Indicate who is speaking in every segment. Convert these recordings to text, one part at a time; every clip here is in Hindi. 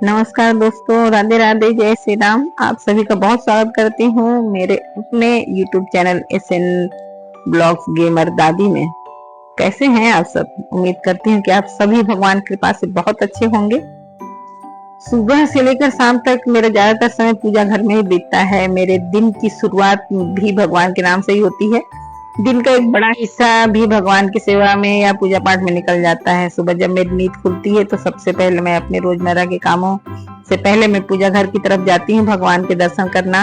Speaker 1: नमस्कार दोस्तों, राधे राधे, जय श्री राम। आप सभी का बहुत स्वागत करती हूँ मेरे अपने YouTube channel SN blogs gamer दादी में। कैसे हैं आप सब? उम्मीद करती हूँ कि आप सभी भगवान की कृपा से बहुत अच्छे होंगे। सुबह से लेकर शाम तक मेरा ज्यादातर समय पूजा घर में ही बीतता है। मेरे दिन की शुरुआत भी भगवान के नाम से ही होती है। दिन का एक बड़ा हिस्सा भी भगवान की सेवा में या पूजा पाठ में निकल जाता है। सुबह जब मेरी नींद खुलती है तो सबसे पहले मैं अपने रोजमर्रा के कामों से पहले मैं पूजा घर की तरफ जाती हूँ। भगवान के दर्शन करना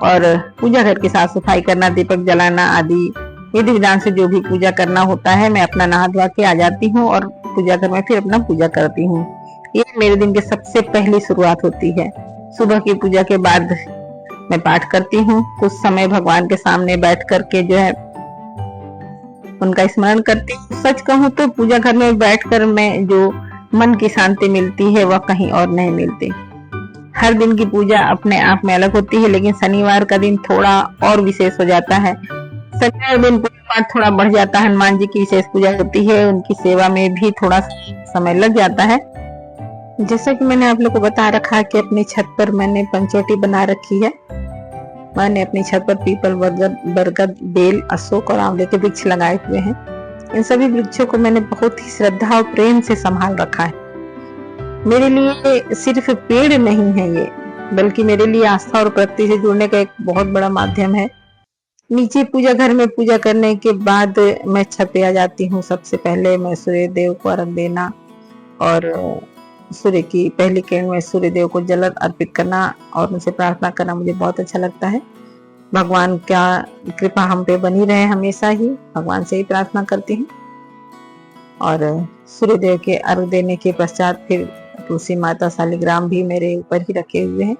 Speaker 1: और पूजा घर की साफ सफाई करना, दीपक जलाना आदि विधि विधान से जो भी पूजा करना होता है, मैं अपना नहा धोवा के आ जाती हूँ और पूजा घर में फिर अपना पूजा करती हूँ। ये मेरे दिन की सबसे पहली शुरुआत होती है। सुबह की पूजा के बाद मैं पाठ करती हूँ। कुछ समय भगवान के सामने बैठ करके जो है उनका स्मरण करती हूँ। सच कहूँ तो पूजा घर में बैठकर मैं जो मन की शांति मिलती है वह कहीं और नहीं मिलती। हर दिन की पूजा अपने आप में अलग होती है, लेकिन शनिवार का दिन थोड़ा और विशेष हो जाता है। शनिवार दिन पूजा पाठ थोड़ा बढ़ जाता है। हनुमान जी की विशेष पूजा होती है, उनकी सेवा में भी थोड़ा समय लग जाता है। जैसा कि मैंने आप लोग को बता रखा है कि अपनी छत पर मैंने पंचवटी बना रखी है। मैंने अपनी छत पर पीपल, बरगद, बेल, अशोक और आंवले के वृक्ष लगाए हुए हैं। इन सभी वृक्षों को मैंने बहुत ही श्रद्धा और प्रेम से संभाल रखा है। मेरे लिए सिर्फ पेड़ नहीं है ये, बल्कि मेरे लिए आस्था और प्रकृति से जुड़ने का एक बहुत बड़ा माध्यम है। नीचे पूजा घर में पूजा करने के बाद मैं छत पे आ जाती हूँ। सबसे पहले मैं सूर्य देव को अर्घ देना और सूर्य की पहली किरण में सूर्य देव को जल अर्पित करना और उनसे प्रार्थना करना मुझे बहुत अच्छा लगता है। भगवान का कृपा हम पे बनी रहे हमेशा ही, भगवान से ही प्रार्थना करती हूँ। और सूर्य देव के अर्घ देने के पश्चात फिर तुलसी माता शालिग्राम भी मेरे ऊपर ही रखे हुए हैं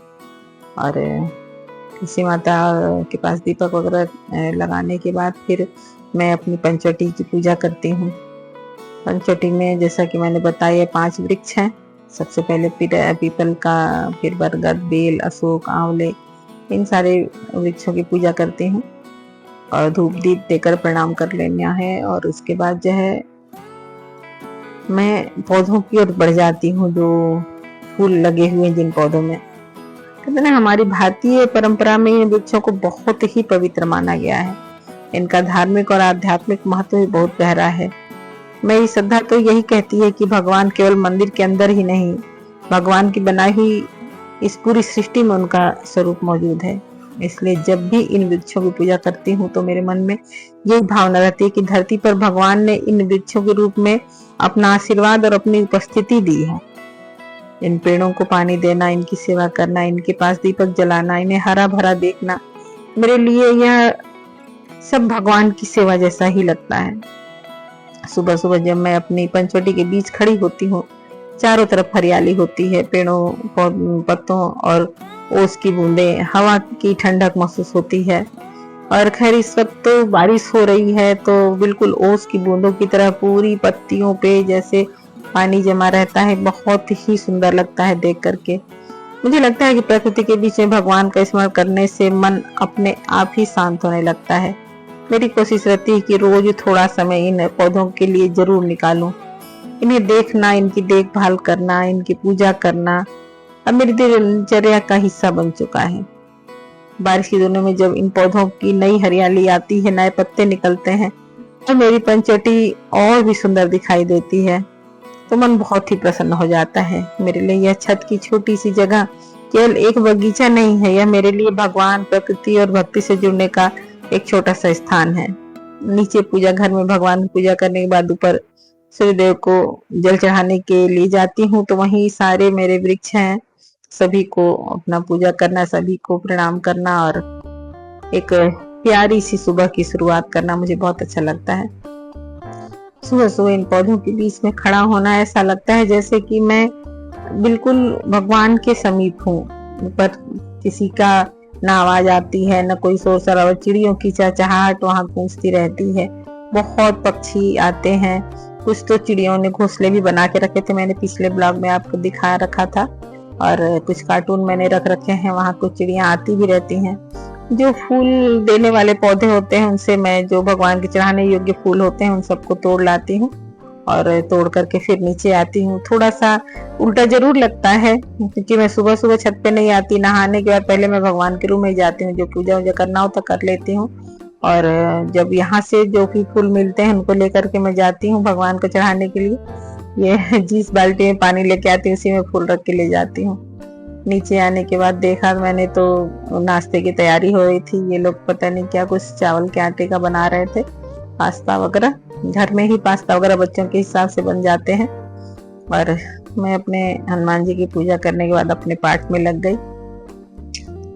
Speaker 1: और तुलसी माता के पास दीपक वगैरह लगाने के बाद फिर मैं अपनी पंचवटी की पूजा करती हूँ। पंचवटी में जैसा कि मैंने बताया 5 वृक्ष हैं। सबसे पहले पीपल का, फिर बरगद, बेल, अशोक, आंवले, इन सारे वृक्षों की पूजा करती हूँ और धूप दीप देकर प्रणाम कर लेना है। और उसके बाद जो है मैं पौधों की ओर बढ़ जाती हूँ, जो फूल लगे हुए हैं जिन पौधों में। कहते हैं हमारी भारतीय परंपरा में इन वृक्षों को बहुत ही पवित्र माना गया है। इनका धार्मिक और आध्यात्मिक महत्व भी बहुत गहरा है। मेरी श्रद्धा तो यही कहती है कि भगवान केवल मंदिर के अंदर ही नहीं, भगवान की बनाई हुई इस पूरी सृष्टि में उनका स्वरूप मौजूद है। इसलिए जब भी इन वृक्षों की पूजा करती हूँ तो मेरे मन में यही भावना रहती है कि धरती पर भगवान ने इन वृक्षों के रूप में अपना आशीर्वाद और अपनी उपस्थिति दी है। इन पेड़ों को पानी देना, इनकी सेवा करना, इनके पास दीपक जलाना, इन्हें हरा भरा देखना, मेरे लिए यह सब भगवान की सेवा जैसा ही लगता है। सुबह सुबह जब मैं अपनी पंचवटी के बीच खड़ी होती हूँ, चारों तरफ हरियाली होती है, पेड़ों, पत्तों और ओस की बूंदें, हवा की ठंडक महसूस होती है। और खैर इस वक्त तो बारिश हो रही है, तो बिल्कुल ओस की बूंदों की तरह पूरी पत्तियों पे जैसे पानी जमा रहता है। बहुत ही सुंदर लगता है देख करके। मुझे लगता है कि प्रकृति के बीच में भगवान का स्मरण करने से मन अपने आप ही शांत होने लगता है। मेरी कोशिश रहती है कि रोज थोड़ा समय इन पौधों के लिए जरूर निकालूं। इन्हें देखना, इनकी देखभाल करना, इनकी पूजा करना अब मेरी दिनचर्या का हिस्सा बन चुका है। बारिश के दिनों में जब इन पौधों की नई हरियाली आती है, नए पत्ते निकलते हैं, तो मेरी पंचवटी और भी सुंदर दिखाई देती है, तो मन बहुत ही प्रसन्न हो जाता है। मेरे लिए यह छत की छोटी सी जगह केवल एक बगीचा नहीं है, यह मेरे लिए भगवान, प्रकृति और भक्ति से जुड़ने का एक छोटा सा स्थान है। नीचे पूजा घर में भगवान की पूजा करने के बाद ऊपर सूर्यदेव को जल चढ़ाने के लिए जाती हूँ, तो वहीं सारे मेरे वृक्ष हैं, सभी को अपना पूजा करना, सभी को प्रणाम करना और एक प्यारी सी सुबह की शुरुआत करना मुझे बहुत अच्छा लगता है। सुबह सुबह इन पौधों के बीच में खड़ा होना ऐसा लगता है जैसे कि मैं बिल्कुल भगवान के समीप हूँ। ऊपर किसी का ना आवाज आती है, न कोई शोर शराबा, चिड़ियों की चहचहाहट वहां गूंजती रहती है। बहुत पक्षी आते हैं, कुछ तो चिड़ियों ने घोंसले भी बना के रखे थे, मैंने पिछले ब्लॉग में आपको दिखा रखा था। और कुछ कार्टून मैंने रख रखे हैं, वहां कुछ चिड़ियां आती भी रहती हैं। जो फूल देने वाले पौधे होते हैं उनसे मैं जो भगवान के चढ़ाने योग्य फूल होते हैं उन सबको तोड़ लाती हूँ और तोड़ करके फिर नीचे आती हूँ। थोड़ा सा उल्टा जरूर लगता है क्योंकि मैं सुबह सुबह छत पे नहीं आती। नहाने के बाद पहले मैं भगवान के रूम में जाती हूँ, जो पूजा वूजा करना होता कर लेती हूँ, और जब यहाँ से जो भी फूल मिलते हैं उनको लेकर के मैं जाती हूँ भगवान को चढ़ाने के लिए। ये जिस बाल्टी में पानी लेके आती हूँ उसी में फूल रख के ले जाती हूँ। नीचे आने के बाद देखा मैंने तो नाश्ते की तैयारी हो रही थी। ये लोग पता नहीं क्या कुछ चावल के आटे का बना रहे थे, पास्ता वगैरह। घर में ही पास्ता वगैरह बच्चों के हिसाब से बन जाते हैं। और मैं अपने हनुमान जी की पूजा करने के बाद अपने पाठ में लग गई।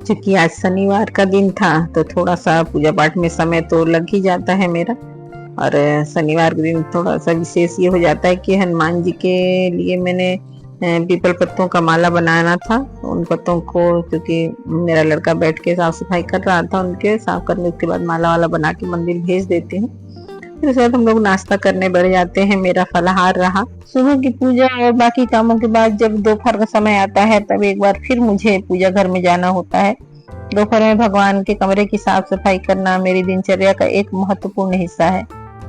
Speaker 1: क्योंकि आज शनिवार का दिन था तो थोड़ा सा पूजा पाठ में समय तो लग ही जाता है मेरा। और शनिवार के दिन थोड़ा सा विशेष ये हो जाता है कि हनुमान जी के लिए मैंने पीपल पत्तों का माला बनाना था। उन पत्तों को, क्योंकि मेरा लड़का बैठ के साफ सफाई कर रहा था, उनके साफ करने के बाद माला वाला बना के मंदिर भेज देती हूँ। फिर उसके बाद हम लोग नाश्ता करने बढ़ जाते हैं। मेरा फलाहार रहा। सुबह की पूजा और बाकी कामों के बाद जब दोपहर का समय आता है तब एक बार फिर मुझे पूजा घर में जाना होता है। दोपहर में भगवान के कमरे की साफ सफाई करना मेरी दिनचर्या का एक महत्वपूर्ण हिस्सा है।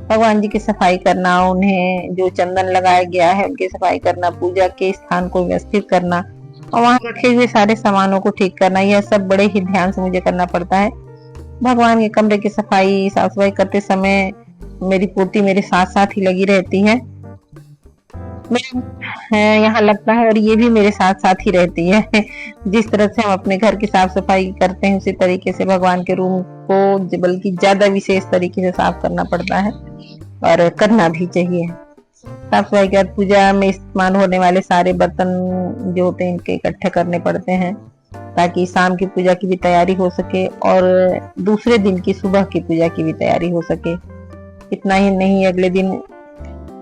Speaker 1: भगवान जी की सफाई करना, उन्हें जो चंदन लगाया गया है उनकी सफाई करना, पूजा के स्थान को व्यवस्थित करना और वहां रखे हुए सारे सामानों को ठीक करना, यह सब बड़े ही ध्यान से मुझे करना पड़ता है। भगवान के कमरे की सफाई साफ सफाई करते समय मेरी पोती मेरे साथ साथ ही लगी रहती है। यहाँ लगता है और ये भी मेरे साथ साथ ही रहती है। जिस तरह से हम अपने घर की साफ सफाई करते हैं उसी तरीके से भगवान के रूम को बल्कि ज्यादा विशेष तरीके से साफ करना पड़ता है और करना भी चाहिए। साफ सफाई के बाद पूजा में इस्तेमाल होने वाले सारे बर्तन जो होते हैं इनके इकट्ठे करने पड़ते हैं ताकि शाम की पूजा की भी तैयारी हो सके और दूसरे दिन की सुबह की पूजा की भी तैयारी हो सके। इतना ही नहीं, अगले दिन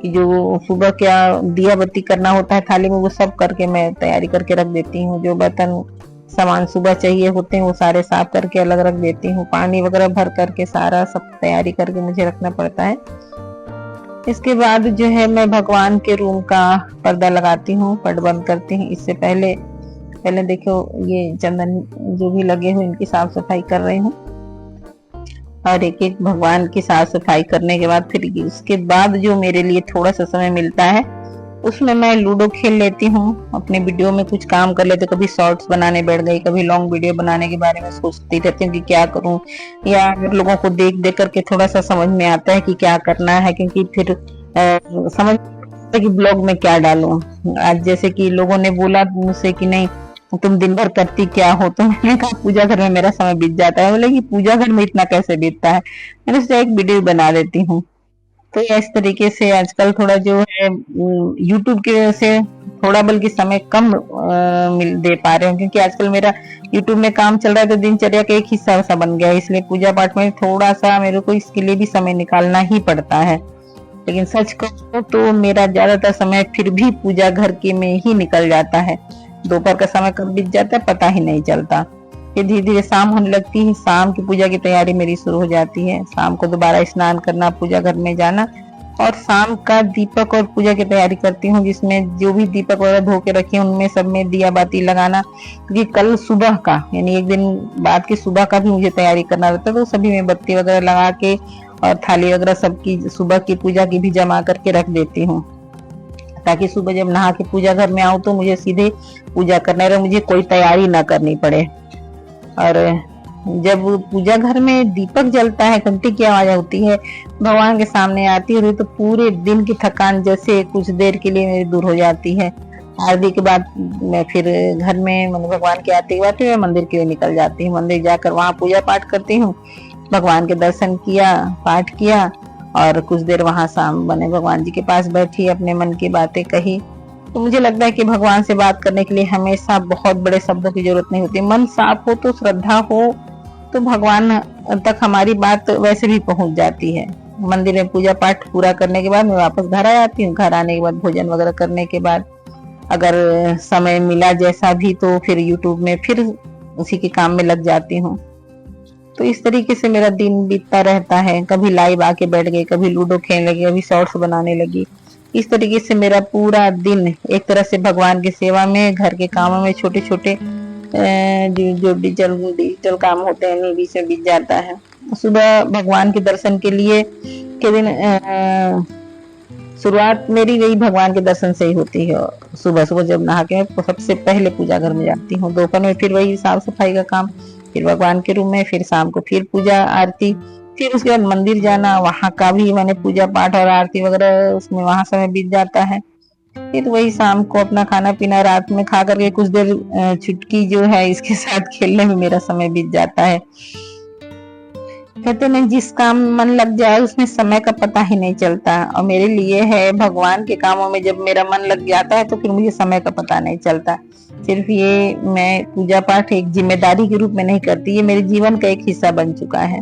Speaker 1: की जो सुबह क्या दिया बत्ती करना होता है थाली में, वो सब करके मैं तैयारी करके रख देती हूँ। जो बर्तन सामान सुबह चाहिए होते हैं वो सारे साफ करके अलग रख देती हूँ। पानी वगैरह भर करके सारा सब तैयारी करके मुझे रखना पड़ता है। इसके बाद जो है मैं भगवान के रूम का पर्दा लगाती हूँ, पट बंद करती हूँ। इससे पहले देखो ये चंदन जो भी लगे हुए इनकी साफ सफाई कर रही हूँ और एक एक भगवान की साफ सफाई करने के बाद फिर उसके बाद जो मेरे लिए थोड़ा सा समय मिलता है उसमें मैं लूडो खेल लेती हूँ। अपने वीडियो में कुछ काम कर लेते, कभी शॉर्ट्स बनाने बैठ गई, कभी लॉन्ग वीडियो बनाने के बारे में सोचती रहती हूँ कि क्या करूँ, या लोगों को देख देख करके थोड़ा सा समझ में आता है कि क्या करना है, क्योंकि फिर समझ कि ब्लॉग में क्या डालूं। आज जैसे कि लोगों ने बोला मुझसे कि नहीं तुम दिन भर करती क्या हो, तो मैंने कहा पूजा घर में मेरा समय बीत जाता है। बोले कि पूजा घर में इतना कैसे बीतता है, मैंने सोचा एक वीडियो बना देती हूँ। तो इस तरीके से आजकल थोड़ा जो है यूट्यूब की वजह से थोड़ा बल्कि समय कम मिल दे पा रहे हूँ, क्योंकि आजकल मेरा यूट्यूब में काम चल रहा है तो दिनचर्या का एक हिस्सा सा बन गया है। इसलिए पूजा पाठ में थोड़ा सा मेरे को इसके लिए भी समय निकालना ही पड़ता है। लेकिन सच कहूँ तो मेरा ज्यादातर समय फिर भी पूजा घर के में ही निकल जाता है। दोपहर का समय कब बीत जाता है पता ही नहीं चलता। फिर धीरे धीरे शाम होने लगती है, शाम की पूजा की तैयारी मेरी शुरू हो जाती है। शाम को दोबारा स्नान करना, पूजा घर में जाना और शाम का दीपक और पूजा की तैयारी करती हूँ, जिसमें जो भी दीपक वगैरह धो के रखे उनमें सब में दिया बाती लगाना, क्योंकि कल सुबह का यानी एक दिन बाद की सुबह का भी मुझे तैयारी करना रहता है। तो सभी में बत्ती वगैरह लगा के और थाली वगैरह सबकी सुबह की पूजा की भी जमा करके रख देती हूँ, ताकि सुबह जब नहा के पूजा घर में आऊं तो मुझे सीधे पूजा करने रहे, मुझे कोई तैयारी ना करनी पड़े। और जब पूजा घर में दीपक जलता है, घंटी की आवाज होती है, भगवान के सामने आती है तो पूरे दिन की थकान जैसे कुछ देर के लिए मेरी दूर हो जाती है। आरती के बाद मैं फिर घर में भगवान की आरती के बाद मैं मंदिर के लिए निकल जाती हूँ। मंदिर जाकर वहां पूजा पाठ करती हूँ, भगवान के दर्शन किया, पाठ किया और कुछ देर वहां शाम बने भगवान जी के पास बैठी, अपने मन की बातें कही। तो मुझे लगता है कि भगवान से बात करने के लिए हमेशा बहुत बड़े शब्दों की जरूरत नहीं होती। मन साफ हो तो, श्रद्धा हो तो भगवान तक हमारी बात वैसे भी पहुंच जाती है। मंदिर में पूजा पाठ पूरा करने के बाद मैं वापस घर आ जाती हूँ। घर आने के बाद भोजन वगैरह करने के बाद अगर समय मिला जैसा भी तो फिर यूट्यूब में फिर उसी के काम में लग जाती हूँ। तो इस तरीके से मेरा दिन बीतता रहता है। कभी लाइव आके बैठ गई, कभी लूडो खेलने लगी, कभी शॉर्ट्स बनाने लगी। इस तरीके से मेरा पूरा दिन एक तरह से भगवान की सेवा में, घर के कामों में, छोटे छोटे जो डिजिटल काम होते हैं इन्हीं बीच में बीत जाता है। सुबह भगवान के दर्शन के लिए के दिन शुरुआत मेरी वही भगवान के दर्शन से ही होती है। सुबह सुबह जब नहा के मैं सबसे पहले पूजा घर में जाती हूँ, दोपहर में फिर वही साफ सफाई का काम, फिर भगवान के रूम में, फिर शाम को फिर पूजा आरती, फिर उसके बाद मंदिर जाना, वहां का भी मैंने पूजा पाठ और आरती वगैरह उसमें वहां समय बीत जाता है। फिर वही शाम को अपना खाना पीना रात में खा करके कुछ देर छुटकी जो है इसके साथ खेलने में मेरा समय बीत जाता है। कहते नहीं, जिस काम में मन लग जाए उसमें समय का पता ही नहीं चलता, और मेरे लिए है भगवान के कामों में जब मेरा मन लग जाता है तो फिर मुझे समय का पता नहीं चलता। सिर्फ ये मैं पूजा पाठ एक जिम्मेदारी के रूप में नहीं करती, ये मेरे जीवन का एक हिस्सा बन चुका है।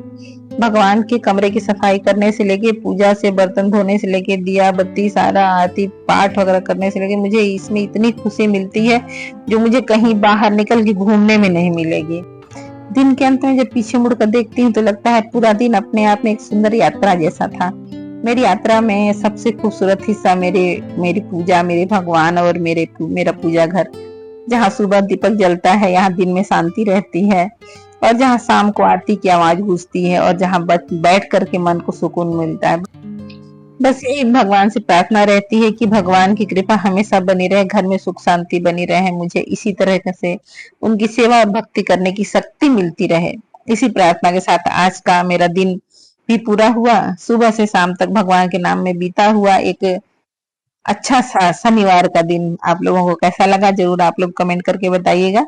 Speaker 1: भगवान के कमरे की सफाई करने से लेके पूजा से बर्तन धोने से लेके दिया बत्ती सारा आरती पाठ वगैरह करने से लेके मुझे इसमें इतनी खुशी मिलती है जो मुझे कहीं बाहर निकल के घूमने में नहीं मिलेगी। दिन के अंत में जब पीछे मुड़कर देखती हूँ तो लगता है पूरा दिन अपने आप में एक सुंदर यात्रा जैसा था। मेरी यात्रा में सबसे खूबसूरत हिस्सा मेरी पूजा, मेरे भगवान और मेरा पूजा घर। जहाँ सुबह दीपक जलता है यहाँ दिन में शांति रहती है, और जहाँ शाम को आरती की आवाज गूंजती है, और जहाँ बैठ करके मन को सुकून मिलता है। बस यही भगवान से प्रार्थना रहती है कि भगवान की कृपा हमेशा बनी रहे, घर में सुख शांति बनी रहे, मुझे इसी तरह से उनकी सेवा और भक्ति करने की शक्ति मिलती रहे। इसी प्रार्थना के साथ आज का मेरा दिन भी पूरा हुआ। सुबह से शाम तक भगवान के नाम में बीता हुआ एक अच्छा सा शनिवार का दिन आप लोगों को कैसा लगा जरूर आप लोग कमेंट करके बताइएगा।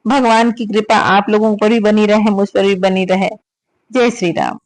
Speaker 1: भगवान की कृपा आप लोगों पर भी बनी रहे, मुझ पर भी बनी रहे। जय श्री राम।